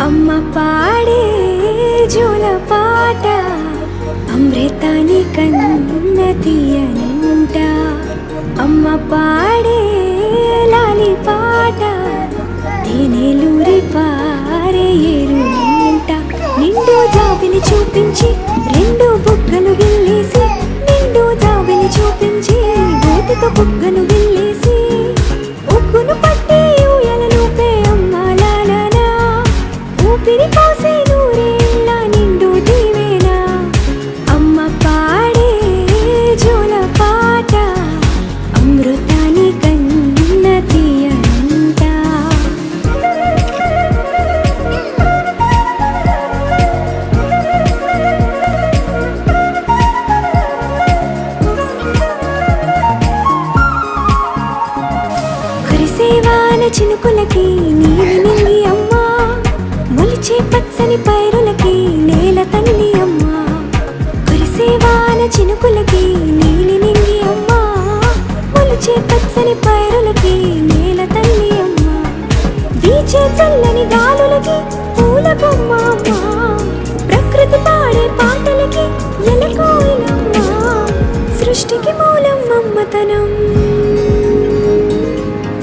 అమ్మ పాడే జోల పాట అమృతాని కన్న తీయనంట అమ్మ పాడే లాలి పాట తేనెలూరి పారే ఏరునంట నిండు జాబిలి చూపించి రెండు బుగ్గలు గిల్లేసి నిండు జాబిలి చూపించి గోతితో బుగ్గను గిల్లేసి ఉగ్గును పట్టి ఊయలలోపే అమ్మ లాలనా ఊపిరి పోసే నూరేళ్ళ నిండు దీవేనా అమ్మ పాడే జోల పాట అమృతాని కన్న తీయంట కురిసేవాన చినుకులకి నీలి నింగి అమ్మ మొలిచే పచ్చని పైరులకి నేల తల్లి అమ్మ కురిసేవాన చినుకులకి నీలి నింగి అమ్మ మొలిచే పచ్చని పైరులకి నేల తల్లి అమ్మ వీచే చల్లని గాలులకి పూల బొమ్మ అమ్మ ప్రకృతి పాడే పాటలకి ఎలకోయిలమ్మ సృష్టికి మూలం మమ్మతనం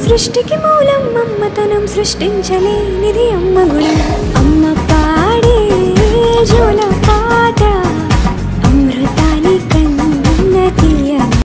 సృష్టికి మూలం మమ్మతనం సృష్టించలేనిది అమ్మ గుణం